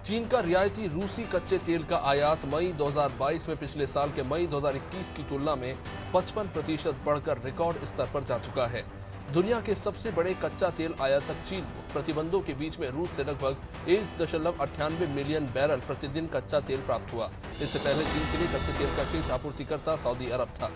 चीन का रियायती रूसी कच्चे तेल का आयात मई 2022 में पिछले साल के मई 2021 की तुलना में 55% बढ़कर रिकॉर्ड स्तर पर जा चुका है। दुनिया के सबसे बड़े कच्चा तेल आयातक चीन को प्रतिबंधों के बीच में रूस से लगभग 1.98 मिलियन बैरल प्रतिदिन कच्चा तेल प्राप्त हुआ। इससे पहले चीन के लिए कच्चे तेल का शीर्ष आपूर्तिकर्ता सऊदी अरब था।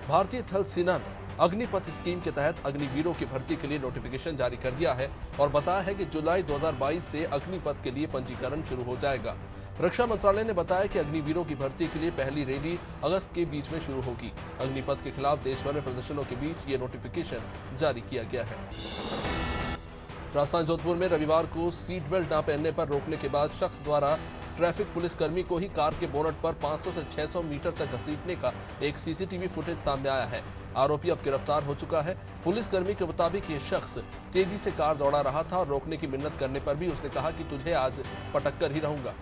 भारतीय थल सेना ने अग्निपथ स्कीम के तहत अग्निवीरों की भर्ती के लिए नोटिफिकेशन जारी कर दिया है और बताया है कि जुलाई 2022 से अग्निपथ के लिए पंजीकरण शुरू हो जाएगा। रक्षा मंत्रालय ने बताया कि अग्निवीरों की भर्ती के लिए पहली रैली अगस्त के बीच में शुरू होगी। अग्निपथ के खिलाफ देश भर में प्रदर्शनों के बीच ये नोटिफिकेशन जारी किया गया है। राजधानी जोधपुर में रविवार को सीट बेल्ट न पहनने पर रोकने के बाद शख्स द्वारा ट्रैफिक पुलिसकर्मी को ही कार के बोनट पर 500 से 600 मीटर तक घसीटने का एक सीसीटीवी फुटेज सामने आया है। आरोपी अब गिरफ्तार हो चुका है। पुलिसकर्मी के मुताबिक ये शख्स तेजी से कार दौड़ा रहा था और रोकने की मिन्नत करने पर भी उसने कहा कि तुझे आज पटक कर ही रहूंगा।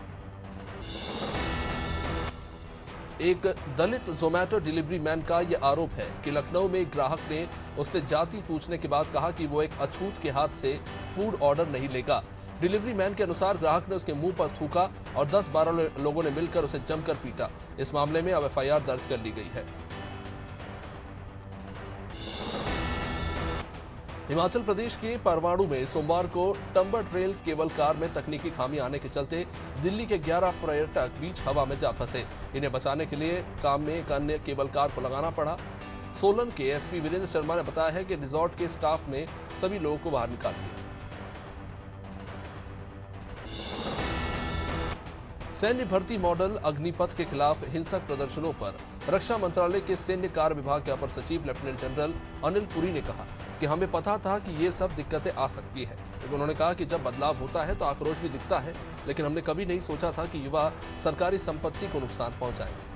एक दलित जोमैटो डिलीवरी मैन का यह आरोप है कि लखनऊ में एक ग्राहक ने उससे जाति पूछने के बाद कहा कि वो एक अछूत के हाथ से फूड ऑर्डर नहीं लेगा। डिलीवरी मैन के अनुसार ग्राहक ने उसके मुंह पर थूका और 10-12 लोगों ने मिलकर उसे जमकर पीटा। इस मामले में अब एफआईआर दर्ज कर ली गई है। हिमाचल प्रदेश के परवाणु में सोमवार को टंबर ट्रेल केबल कार में तकनीकी खामी आने के चलते दिल्ली के 11 पर्यटक बीच हवा में जा फंसे। इन्हें बचाने के लिए काम में एक अन्य केबल कार को लगाना पड़ा। सोलन के एसपी वीरेंद्र शर्मा ने बताया है कि रिजॉर्ट के स्टाफ ने सभी लोगों को बाहर निकाल दिया। सैन्य भर्ती मॉडल अग्निपथ के खिलाफ हिंसक प्रदर्शनों पर रक्षा मंत्रालय के सैन्य कार्य विभाग के अपर सचिव लेफ्टिनेंट जनरल अनिल पुरी ने कहा कि हमें पता था कि ये सब दिक्कतें आ सकती है। उन्होंने कहा कि जब बदलाव होता है तो आक्रोश भी दिखता है, लेकिन हमने कभी नहीं सोचा था कि युवा सरकारी संपत्ति को नुकसान पहुंचाएंगे।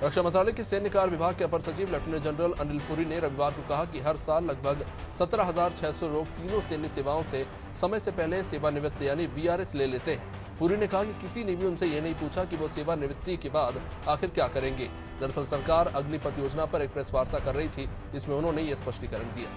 रक्षा मंत्रालय के सैन्य कार्य विभाग के अपर सचिव लेफ्टिनेंट जनरल अनिल पुरी ने रविवार को कहा कि हर साल लगभग 17,600 लोग तीनों सैन्य सेवाओं से समय से पहले सेवानिवृत्ति यानी वीआरएस ले लेते हैं। पुरी ने कहा कि किसी ने भी उनसे ये नहीं पूछा कि वो सेवानिवृत्ति के बाद आखिर क्या करेंगे। दरअसल सरकार अग्निपथ योजना पर एक प्रेस वार्ता कर रही थी, जिसमें उन्होंने ये स्पष्टीकरण दिया।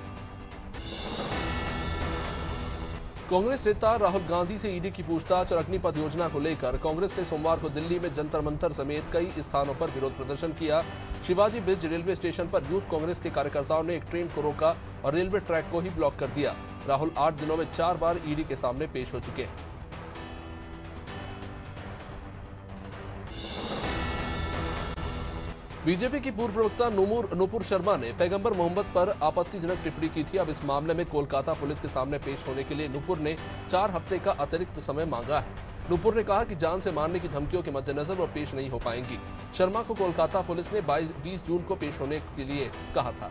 कांग्रेस नेता राहुल गांधी से ईडी की पूछताछ और अग्निपथ योजना को लेकर कांग्रेस ने सोमवार को दिल्ली में जंतर मंतर समेत कई स्थानों पर विरोध प्रदर्शन किया। शिवाजी ब्रिज रेलवे स्टेशन पर यूथ कांग्रेस के कार्यकर्ताओं ने एक ट्रेन को रोका और रेलवे ट्रैक को ही ब्लॉक कर दिया। राहुल 8 दिनों में 4 बार ईडी के सामने पेश हो चुके हैं। बीजेपी की पूर्व प्रवक्ता नूपुर शर्मा ने पैगंबर मोहम्मद पर आपत्तिजनक टिप्पणी की थी। अब इस मामले में कोलकाता पुलिस के सामने पेश होने के लिए नूपुर ने 4 हफ्ते का अतिरिक्त समय मांगा है। नूपुर ने कहा कि जान से मारने की धमकियों के मद्देनजर वो पेश नहीं हो पाएंगी। शर्मा को कोलकाता पुलिस ने 20 जून को पेश होने के लिए कहा था।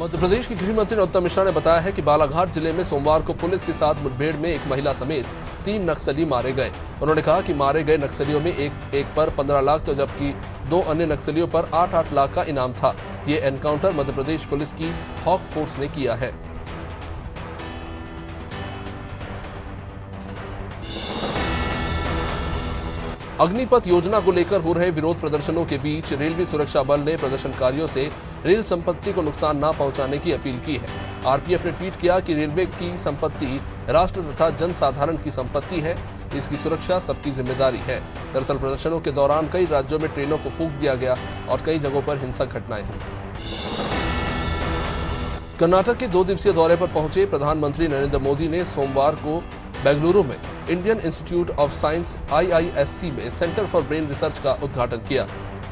मध्य प्रदेश के गृह मंत्री नरोत्तम मिश्रा ने बताया है कि बालाघाट जिले में सोमवार को पुलिस के साथ मुठभेड़ में एक महिला समेत 3 नक्सली मारे गए। उन्होंने कहा कि मारे गए नक्सलियों में एक पर 15 लाख तो जबकि 2 अन्य नक्सलियों पर 8-8 लाख का इनाम था। ये एनकाउंटर मध्य प्रदेश पुलिस की हॉक फोर्स ने किया है। अग्निपथ योजना को लेकर हो रहे विरोध प्रदर्शनों के बीच रेलवे सुरक्षा बल ने प्रदर्शनकारियों से रेल संपत्ति को नुकसान न पहुंचाने की अपील की है। आरपीएफ ने ट्वीट किया कि रेलवे की संपत्ति राष्ट्र तथा जनसाधारण की संपत्ति है, इसकी सुरक्षा सबकी जिम्मेदारी है। दरअसल प्रदर्शनों के दौरान कई राज्यों में ट्रेनों को फूंक दिया गया और कई जगहों पर हिंसक घटनाएं हुई। कर्नाटक के 2 दिवसीय दौरे पर पहुंचे प्रधानमंत्री नरेंद्र मोदी ने सोमवार को बेंगलुरु में Indian institute of science IISc में सेंटर फॉर ब्रेन रिसर्च का उद्घाटन किया।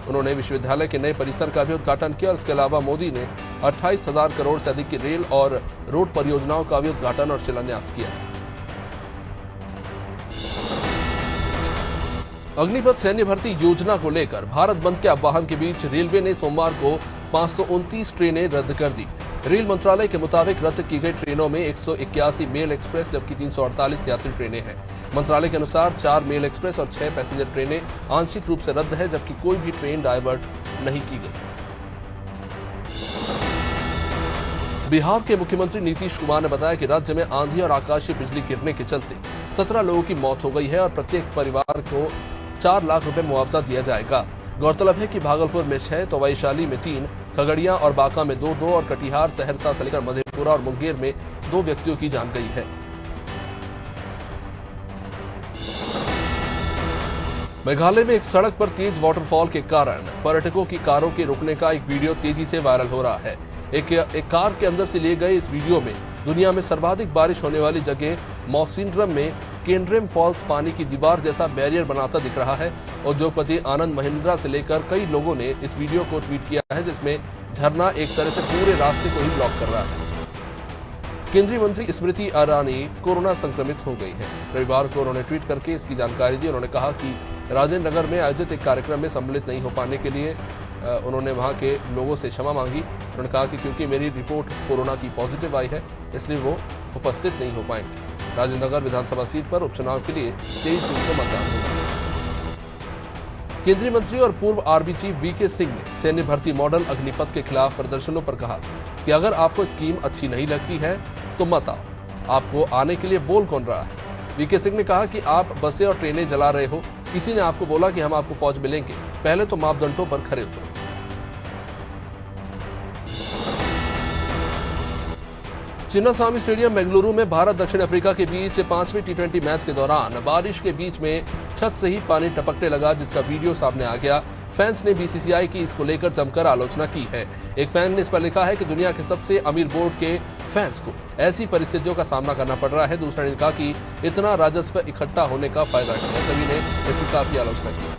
उन्होंने विश्वविद्यालय के नए परिसर का भी उद्घाटन किया और इसके अलावा मोदी ने 28,000 करोड़ से अधिक की रेल और रोड परियोजनाओं का भी उद्घाटन और शिलान्यास किया। अग्निपथ सैन्य भर्ती योजना को लेकर भारत बंद के आह्वान के बीच रेलवे ने सोमवार को 529 ट्रेनें रद्द कर दी। रेल मंत्रालय के मुताबिक रद्द की गई ट्रेनों में 181 मेल एक्सप्रेस जबकि 348 यात्री ट्रेनें हैं। मंत्रालय के अनुसार 4 मेल एक्सप्रेस और 6 पैसेंजर ट्रेनें आंशिक रूप से रद्द है, जबकि कोई भी ट्रेन डायवर्ट नहीं की गई। बिहार के मुख्यमंत्री नीतीश कुमार ने बताया कि राज्य में आंधी और आकाशीय बिजली गिरने के चलते 17 लोगों की मौत हो गई है और प्रत्येक परिवार को 4 लाख रुपए मुआवजा दिया जाएगा। गौरतलब है कि भागलपुर में 6 तो वैशाली में 3 खगड़िया और बांका में 2-2 और कटिहार, सहरसा से लेकर मधेपुरा और मुंगेर में 2 व्यक्तियों की जान गई है। मेघालय में एक सड़क पर तेज वाटरफॉल के कारण पर्यटकों की कारों के रुकने का एक वीडियो तेजी से वायरल हो रहा है। एक कार के अंदर से लिए गए इस वीडियो में दुनिया में सर्वाधिक बारिश होने वाली जगह मौसिनड्रम में केंड्रेम फॉल्स पानी की दीवार जैसा बैरियर बनाता दिख रहा है। उद्योगपति आनंद महिंद्रा से लेकर कई लोगों ने इस वीडियो को ट्वीट किया है, जिसमें झरना एक तरह से पूरे रास्ते को ही ब्लॉक कर रहा है। केंद्रीय मंत्री स्मृति ईरानी कोरोना संक्रमित हो गई है। रविवार को उन्होंने ट्वीट करके इसकी जानकारी दी। उन्होंने कहा कि राजेंद्र नगर में आयोजित एक कार्यक्रम में सम्मिलित नहीं हो पाने के लिए उन्होंने वहां के लोगों से क्षमा मांगी। उन्होंने कहा कि क्योंकि मेरी रिपोर्ट कोरोना की पॉजिटिव आई है, इसलिए वो उपस्थित नहीं हो पाएंगे। राजेंद्र नगर विधानसभा सीट पर उपचुनाव के लिए 23 जून को मतदान होगा। केंद्रीय मंत्री और पूर्व आर्मी चीफ वीके सिंह ने सैन्य भर्ती मॉडल अग्निपथ के खिलाफ प्रदर्शनों पर कहा कि अगर आपको स्कीम अच्छी नहीं लगती है तो मत आओ। आपको आने के लिए बोल कौन रहा है? वीके सिंह ने कहा कि आप बसें और ट्रेनें जला रहे हो। किसी ने आपको बोला कि हम आपको फौज में लेंगे? पहले तो मापदंडों पर खरे उतरो। चिन्नास्वामी स्टेडियम बेंगलुरु में भारत दक्षिण अफ्रीका के बीच 5वें टी20 मैच के दौरान बारिश के बीच में छत से ही पानी टपकने लगा, जिसका वीडियो सामने आ गया। फैंस ने बीसीसीआई की इसको लेकर जमकर आलोचना की है। एक फैन ने इस पर लिखा है कि दुनिया के सबसे अमीर बोर्ड के फैंस को ऐसी परिस्थितियों का सामना करना पड़ रहा है। दूसरे ने कहा कि इतना राजस्व इकट्ठा होने का फायदा क्या है। सभी ने इसकी काफी आलोचना की।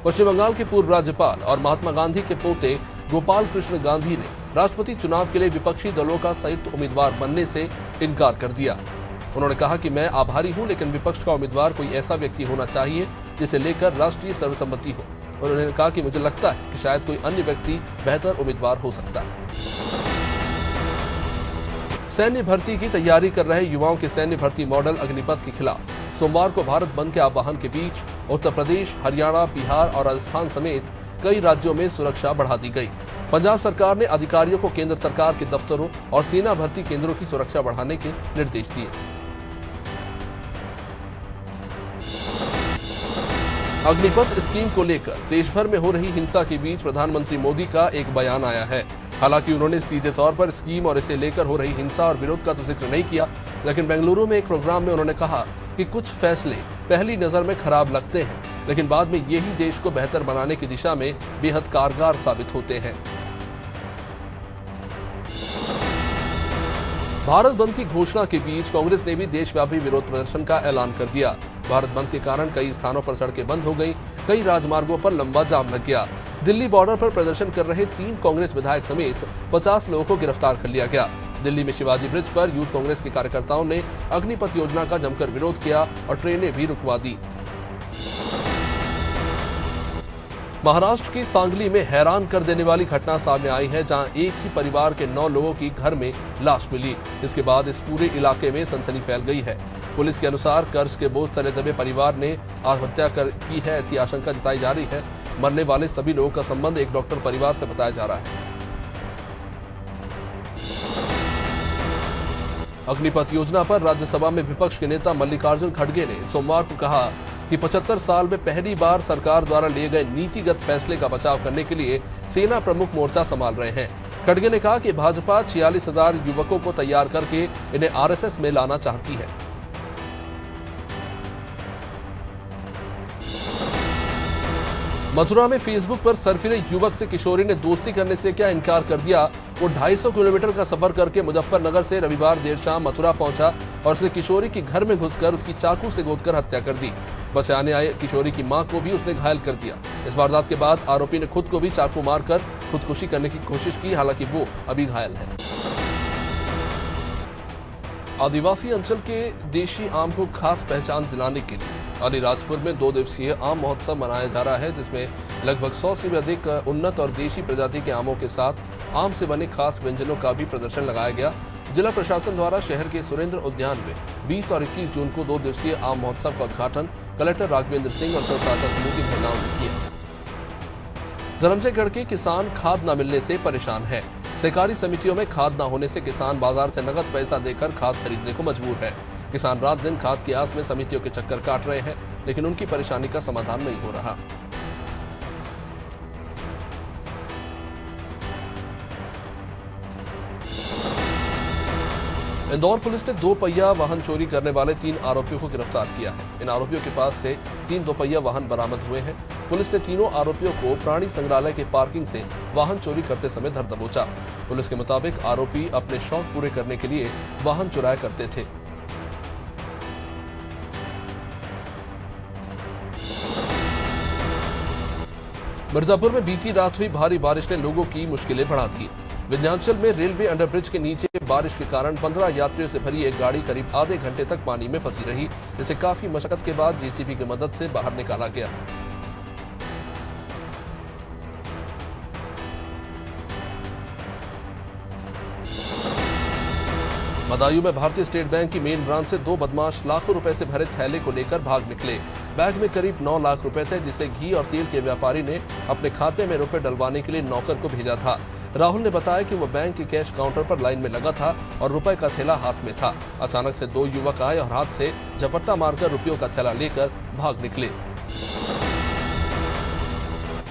पश्चिम बंगाल के पूर्व राज्यपाल और महात्मा गांधी के पोते गोपाल कृष्ण गांधी ने राष्ट्रपति चुनाव के लिए विपक्षी दलों का संयुक्त उम्मीदवार बनने से इनकार कर दिया। उन्होंने कहा कि मैं आभारी हूं, लेकिन विपक्ष का उम्मीदवार कोई ऐसा व्यक्ति होना चाहिए जिसे लेकर राष्ट्रीय सर्वसम्मति हो। उन्होंने कहा कि मुझे लगता है कि शायद कोई अन्य व्यक्ति बेहतर उम्मीदवार हो सकता है। सैन्य भर्ती की तैयारी कर रहे युवाओं के सैन्य भर्ती मॉडल अग्निपथ के खिलाफ सोमवार को भारत बंद के आह्वान के बीच उत्तर प्रदेश, हरियाणा, बिहार और राजस्थान समेत कई राज्यों में सुरक्षा बढ़ा दी गई। पंजाब सरकार ने अधिकारियों को केंद्र सरकार के दफ्तरों और सेना भर्ती केंद्रों की सुरक्षा बढ़ाने के निर्देश दिए। अग्निपथ स्कीम को लेकर देश भर में हो रही हिंसा के बीच प्रधानमंत्री मोदी का एक बयान आया है। हालांकि उन्होंने सीधे तौर पर स्कीम और इसे लेकर हो रही हिंसा और विरोध का तो जिक्र नहीं किया, लेकिन बेंगलुरु में एक प्रोग्राम में उन्होंने कहा कि कुछ फैसले पहली नजर में खराब लगते हैं, लेकिन बाद में यही देश को बेहतर बनाने की दिशा में बेहद कारगर साबित होते हैं। भारत बंद की घोषणा के बीच कांग्रेस ने भी देशव्यापी विरोध प्रदर्शन का ऐलान कर दिया। भारत बंद के कारण कई स्थानों पर सड़कें बंद हो गईं, कई राजमार्गों पर लंबा जाम लग गया। दिल्ली बॉर्डर पर प्रदर्शन कर रहे 3 कांग्रेस विधायक समेत 50 लोगों को गिरफ्तार कर लिया गया। दिल्ली में शिवाजी ब्रिज पर यूथ कांग्रेस के कार्यकर्ताओं ने अग्निपथ योजना का जमकर विरोध किया और ट्रेनें भी रुकवा दी। महाराष्ट्र की सांगली में हैरान कर देने वाली घटना सामने आई है, जहां एक ही परिवार के 9 लोगों की घर में लाश मिली। इसके बाद इस पूरे इलाके में सनसनी फैल गई है। पुलिस के अनुसार कर्ज के बोझ तले दबे परिवार ने आत्महत्या की है, ऐसी आशंका जताई जा रही है। मरने वाले सभी लोगों का संबंध एक डॉक्टर परिवार से बताया जा रहा है। अग्निपथ योजना पर राज्यसभा में विपक्ष के नेता मल्लिकार्जुन खड़गे ने सोमवार को कहा कि 75 साल में पहली बार सरकार द्वारा लिए गए नीतिगत फैसले का बचाव करने के लिए सेना प्रमुख मोर्चा संभाल रहे हैं। खड़गे ने कहा कि भाजपा 46,000 युवकों को तैयार करके इन्हें आरएसएस में लाना चाहती है। मथुरा में फेसबुक पर सरफिरे युवक से किशोरी ने दोस्ती करने से क्या इनकार कर दिया। वो 250 किलोमीटर का सफर करके मुजफ्फरनगर से रविवार देर शाम मथुरा पहुंचा और उसने किशोरी की घर में घुसकर उसकी चाकू से गोदकर हत्या कर दी। बचाने आए किशोरी की मां को भी उसने घायल कर दिया। इस वारदात के बाद आरोपी ने खुद को भी चाकू मारकर खुदकुशी करने की कोशिश की, हालांकि वो अभी घायल है। आदिवासी अंचल के देशी आम को खास पहचान दिलाने के लिए अलीराजपुर में 2 दिवसीय आम महोत्सव मनाया जा रहा है, जिसमें लगभग 100 से भी अधिक उन्नत और देशी प्रजाति के आमों के साथ आम से बने खास व्यंजनों का भी प्रदर्शन लगाया गया। जिला प्रशासन द्वारा शहर के सुरेंद्र उद्यान में 20 और 21 जून को 2 दिवसीय आम महोत्सव का उद्घाटन कलेक्टर राघवेंद्र सिंह और स्वयं सहायता समूह की महिलाओं ने किया। धर्मजयगढ़ के किसान खाद न मिलने से परेशान है। सहकारी समितियों में खाद न होने से किसान बाजार से नगद पैसा देकर खाद खरीदने को मजबूर है। किसान रात दिन खाद की आस में समितियों के चक्कर काट रहे हैं, लेकिन उनकी परेशानी का समाधान नहीं हो रहा। इंदौर पुलिस ने 2 पहिया वाहन चोरी करने वाले 3 आरोपियों को गिरफ्तार किया है। इन आरोपियों के पास से 3 दोपहिया वाहन बरामद हुए हैं। पुलिस ने तीनों आरोपियों को प्राणी संग्रहालय के पार्किंग से वाहन चोरी करते समय धर दबोचा। पुलिस के मुताबिक आरोपी अपने शौक पूरे करने के लिए वाहन चुराया करते थे। मिर्जापुर में बीती रात हुई भारी बारिश ने लोगों की मुश्किलें बढ़ा दी। विंध्याचल में रेलवे अंडरब्रिज के नीचे बारिश के कारण 15 यात्रियों से भरी एक गाड़ी करीब आधे घंटे तक पानी में फंसी रही। इसे काफी मशक्कत के बाद जेसीबी की मदद से बाहर निकाला गया। बदायूं में भारतीय स्टेट बैंक की मेन ब्रांच से 2 बदमाश लाखों रुपए से भरे थैले को लेकर भाग निकले। बैग में करीब 9 लाख रुपए थे, जिसे घी और तेल के व्यापारी ने अपने खाते में रुपए डलवाने के लिए नौकर को भेजा था। राहुल ने बताया कि वह बैंक के कैश काउंटर पर लाइन में लगा था और रुपए का थैला हाथ में था। अचानक से 2 युवक आए और हाथ से झपट्टा मारकर रुपयों का थैला लेकर भाग निकले।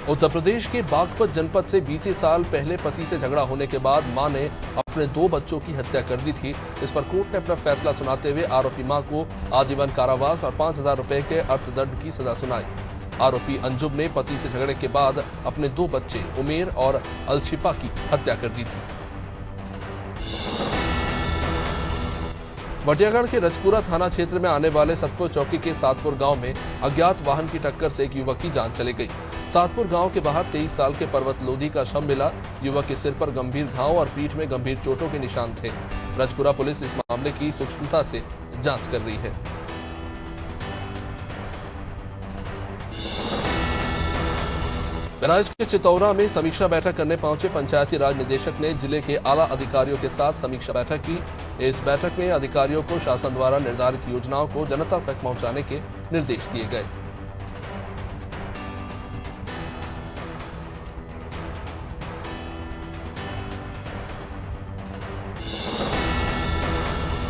उत्तर प्रदेश के बागपत जनपद से बीते साल पहले पति से झगड़ा होने के बाद मां ने अपने 2 बच्चों की हत्या कर दी थी। इस पर कोर्ट ने अपना फैसला सुनाते हुए आरोपी मां को आजीवन कारावास और 5,000 रुपए के अर्थदंड की सजा सुनाई। आरोपी अंजुम ने पति से झगड़े के बाद अपने 2 बच्चे उमेर और अलशिफा की हत्या कर दी थी। बटियागढ़ के रजपुरा थाना क्षेत्र में आने वाले सतपुर चौकी के सातपुर गांव में अज्ञात वाहन की टक्कर से एक युवक की जान चली गई। सातपुर गांव के बाहर 23 साल के पर्वत लोधी का शव मिला। युवक के सिर पर गंभीर घाव और पीठ में गंभीर चोटों के निशान थे। रजपुरा पुलिस इस मामले की सूक्ष्मता से जांच कर रही है। बहराइच के चितौरा में समीक्षा बैठक करने पहुंचे पंचायती राज निदेशक ने जिले के आला अधिकारियों के साथ समीक्षा बैठक की। इस बैठक में अधिकारियों को शासन द्वारा निर्धारित योजनाओं को जनता तक पहुंचाने के निर्देश दिए गए।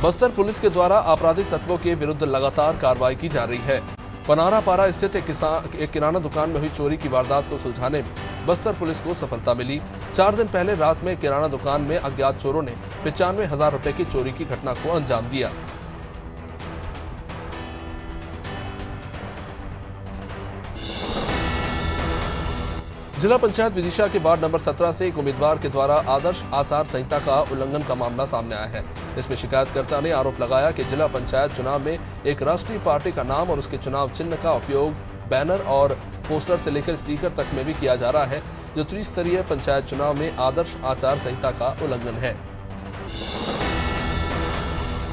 बस्तर पुलिस के द्वारा आपराधिक तत्वों के विरुद्ध लगातार कार्रवाई की जा रही है। पनारापारा स्थित एक किराना दुकान में हुई चोरी की वारदात को सुलझाने में बस्तर पुलिस को सफलता मिली। 4 दिन पहले रात में किराना दुकान में अज्ञात चोरों ने 95,000 रुपए की चोरी की घटना को अंजाम दिया। जिला पंचायत विदिशा के वार्ड नंबर 17 से एक उम्मीदवार के द्वारा आदर्श आचार संहिता का उल्लंघन का मामला सामने आया है। इसमें शिकायतकर्ता ने आरोप लगाया कि जिला पंचायत चुनाव में एक राष्ट्रीय पार्टी का नाम और उसके चुनाव चिन्ह का उपयोग बैनर और पोस्टर से लेकर स्टिकर तक में भी किया जा रहा है, जो त्रिस्तरीय पंचायत चुनाव में आदर्श आचार संहिता का उल्लंघन है।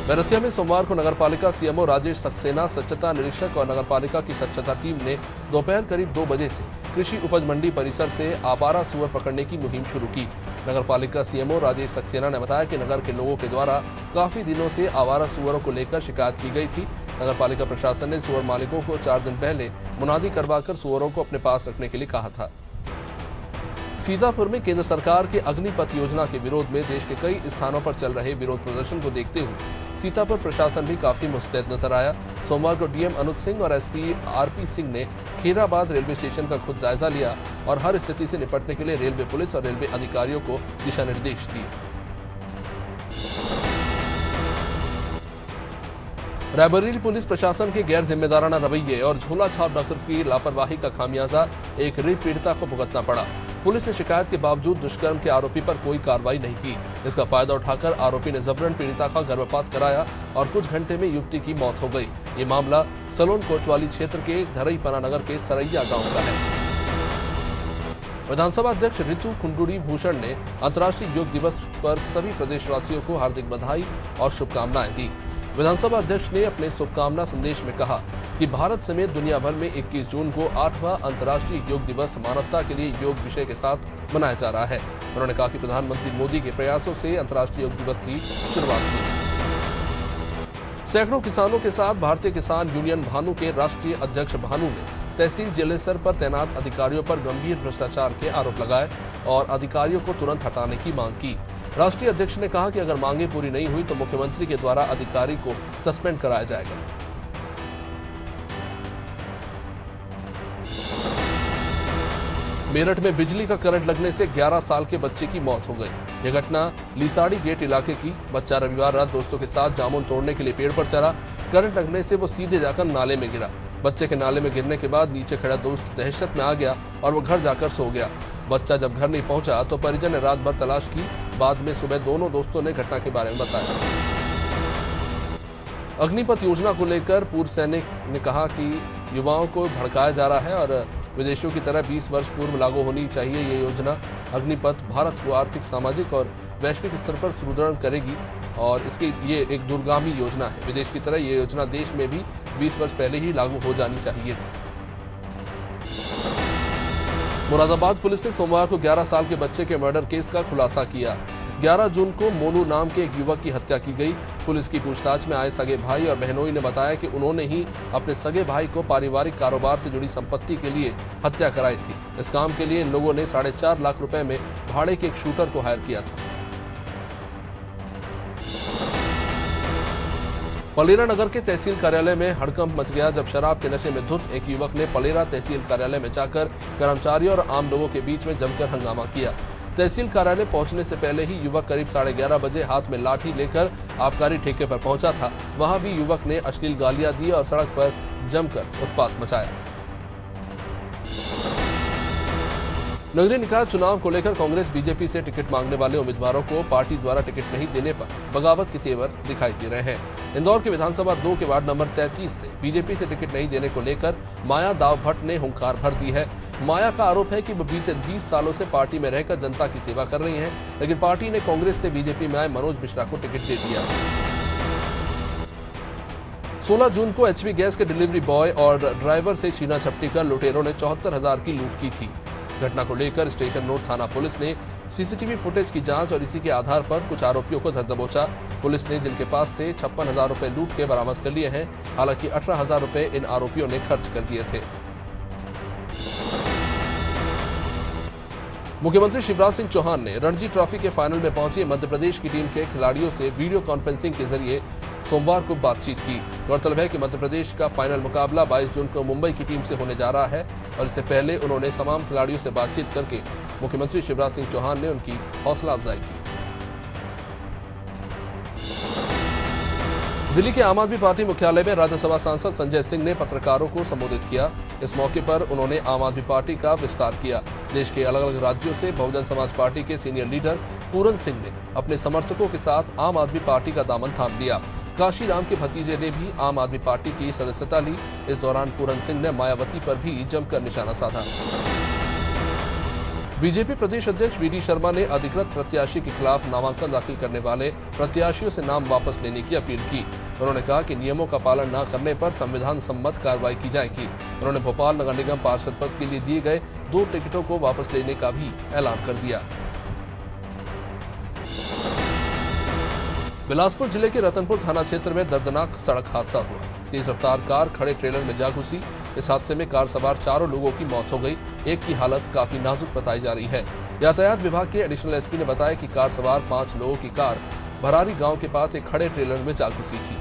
बैरसिया में सोमवार को नगरपालिका सीएमओ राजेश सक्सेना, स्वच्छता निरीक्षक और नगरपालिका की स्वच्छता टीम ने दोपहर करीब 2 बजे से कृषि उपज मंडी परिसर से आवारा सुअर पकड़ने की मुहिम शुरू की। नगरपालिका सीएमओ राजेश सक्सेना ने बताया कि नगर के लोगों के द्वारा काफी दिनों से आवारा सुअरों को लेकर शिकायत की गई थी। नगरपालिका प्रशासन ने सुअर मालिकों को 4 दिन पहले मुनादी करवाकर सुअरों को अपने पास रखने के लिए कहा था। सीतापुर में केंद्र सरकार के अग्निपथ योजना के विरोध में देश के कई स्थानों पर चल रहे विरोध प्रदर्शन को देखते हुए सीतापुर प्रशासन भी काफी मुस्तैद नजर आया। सोमवार को डीएम अनुज सिंह और एसपी आरपी सिंह ने खीराबाद रेलवे स्टेशन का खुद जायजा लिया और हर स्थिति से निपटने के लिए रेलवे पुलिस और रेलवे अधिकारियों को दिशा निर्देश दिए। रायबरेली पुलिस प्रशासन के गैर जिम्मेदाराना रवैये और झोला छाप डॉक्टर की लापरवाही का खामियाजा एक रेप पीड़िता को भुगतना पड़ा। पुलिस ने शिकायत के बावजूद दुष्कर्म के आरोपी पर कोई कार्रवाई नहीं की। इसका फायदा उठाकर आरोपी ने जबरन पीड़िता का गर्भपात कराया और कुछ घंटे में युवती की मौत हो गई। ये मामला सलोन कोतवाली क्षेत्र के धरईपना नगर के सरैया गांव का है। विधानसभा अध्यक्ष ऋतु कुंडुड़ी भूषण ने अंतर्राष्ट्रीय योग दिवस पर सभी प्रदेशवासियों को हार्दिक बधाई और शुभकामनाएं दी। विधानसभा अध्यक्ष ने अपने शुभकामना संदेश में कहा कि भारत समेत दुनिया भर में 21 जून को 8वां अंतर्राष्ट्रीय योग दिवस मानवता के लिए योग विषय के साथ मनाया जा रहा है। उन्होंने कहा कि प्रधानमंत्री मोदी के प्रयासों से अंतर्राष्ट्रीय योग दिवस की शुरुआत हुई। सैकड़ों किसानों के साथ भारतीय किसान यूनियन भानु के राष्ट्रीय अध्यक्ष भानु ने तहसील जिले स्तर पर तैनात अधिकारियों पर गंभीर भ्रष्टाचार के आरोप लगाए और अधिकारियों को तुरंत हटाने की मांग की। राष्ट्रीय अध्यक्ष ने कहा कि अगर मांगे पूरी नहीं हुई तो मुख्यमंत्री के द्वारा अधिकारी को सस्पेंड कराया जाएगा। मेरठ में बिजली का करंट लगने से 11 साल के बच्चे की मौत हो गई। यह घटना लिसाड़ी गेट इलाके की। बच्चा रविवार रात दोस्तों के साथ जामुन तोड़ने के लिए पेड़ पर चढ़ा। करंट लगने से वो सीधे जाकर नाले में गिरा। बच्चे के नाले में गिरने के बाद नीचे खड़ा दोस्त दहशत में आ गया और वो घर जाकर सो गया। बच्चा जब घर नहीं पहुंचा तो परिजन ने रात भर तलाश की। बाद में सुबह दोनों दोस्तों ने घटना के बारे में बताया। अग्निपथ योजना को लेकर पूर्व सैनिक ने कहा कि युवाओं को भड़काया जा रहा है और विदेशों की तरह 20 वर्ष पूर्व लागू होनी चाहिए ये योजना। अग्निपथ भारत को आर्थिक, सामाजिक और वैश्विक स्तर पर सुदृढ़ करेगी और इसकी ये एक दूरगामी योजना है। विदेश की तरह ये योजना देश में भी 20 वर्ष पहले ही लागू हो जानी चाहिए थी। मुरादाबाद पुलिस ने सोमवार को 11 साल के बच्चे के मर्डर केस का खुलासा किया। 11 जून को मोनू नाम के एक युवक की हत्या की गई। पुलिस की पूछताछ में आए सगे भाई और बहनोई ने बताया कि उन्होंने ही अपने सगे भाई को पारिवारिक कारोबार से जुड़ी संपत्ति के लिए हत्या कराई थी। इस काम के लिए इन लोगों ने 4.5 लाख रुपए में भाड़े के एक शूटर को हायर किया था। पलेरा नगर के तहसील कार्यालय में हड़कंप मच गया जब शराब के नशे में धुत एक युवक ने पलेरा तहसील कार्यालय में जाकर कर्मचारियों और आम लोगों के बीच में जमकर हंगामा किया। तहसील कार्यालय पहुंचने से पहले ही युवक करीब 11:30 बजे हाथ में लाठी लेकर आबकारी ठेके पर पहुंचा था। वहां भी युवक ने अश्लील गालियां दी और सड़क पर जमकर उत्पात मचाया। नगरीय निकाय चुनाव को लेकर कांग्रेस बीजेपी से टिकट मांगने वाले उम्मीदवारों को पार्टी द्वारा टिकट नहीं देने पर बगावत के तेवर दिखाई दे रहे हैं। इंदौर के विधानसभा 2 के वार्ड नंबर 33 से बीजेपी से टिकट नहीं देने को लेकर माया दाव भट्ट ने हुंकार भर दी है। माया का आरोप है कि वो बीते 20 सालों से पार्टी में रहकर जनता की सेवा कर रही हैं, लेकिन पार्टी ने कांग्रेस से बीजेपी में आए मनोज मिश्रा को टिकट दे दिया। 16 जून को एचपी गैस के डिलीवरी बॉय और ड्राइवर से छीना झपटी कर लुटेरों ने 74,000 की लूट की थी। घटना को लेकर स्टेशन रोड थाना पुलिस ने सीसीटीवी फुटेज की जांच और इसी के आधार पर कुछ आरोपियों को धर दबोचा। पुलिस ने जिनके पास से 56,000 रुपए लूट के बरामद कर लिए हैं। हालांकि 18,000 रुपए इन आरोपियों ने खर्च कर दिए थे। मुख्यमंत्री शिवराज सिंह चौहान ने रणजी ट्रॉफी के फाइनल में पहुंची मध्य प्रदेश की टीम के खिलाड़ियों से वीडियो कॉन्फ्रेंसिंग के जरिए सोमवार को बातचीत की। गौरतलब है कि मध्य प्रदेश का फाइनल मुकाबला 22 जून को मुंबई की टीम से होने जा रहा है और इससे पहले उन्होंने तमाम खिलाड़ियों से बातचीत करके मुख्यमंत्री शिवराज सिंह चौहान ने उनकी हौसला अफजाई की। दिल्ली के आम आदमी पार्टी मुख्यालय में राज्यसभा सांसद संजय सिंह ने पत्रकारों को संबोधित किया। इस मौके पर उन्होंने आम आदमी पार्टी का विस्तार किया। देश के अलग अलग राज्यों से बहुजन समाज पार्टी के सीनियर लीडर पूरन सिंह ने अपने समर्थकों के साथ आम आदमी पार्टी का दामन थाम लिया। काशीराम के भतीजे ने भी आम आदमी पार्टी की सदस्यता ली। इस दौरान पूरन सिंह ने मायावती पर भी जमकर निशाना साधा। बीजेपी प्रदेश अध्यक्ष वीडी शर्मा ने अधिकृत प्रत्याशी के खिलाफ नामांकन दाखिल करने वाले प्रत्याशियों से नाम वापस लेने की अपील की। उन्होंने कहा कि नियमों का पालन न करने पर संविधान सम्मत कार्रवाई की जाएगी। उन्होंने भोपाल नगर निगम पार्षद पद के लिए दिए गए 2 टिकटों को वापस लेने का भी ऐलान कर दिया। बिलासपुर जिले के रतनपुर थाना क्षेत्र में दर्दनाक सड़क हादसा हुआ। तेज रफ्तार कार खड़े ट्रेलर में जा घुसी। इस हादसे में कार सवार 4 लोगों की मौत हो गई। एक की हालत काफी नाजुक बताई जा रही है। यातायात विभाग के एडिशनल एसपी ने बताया कि कार सवार 5 लोगों की कार भरारी गांव के पास एक खड़े ट्रेलर में जा घुसी थी।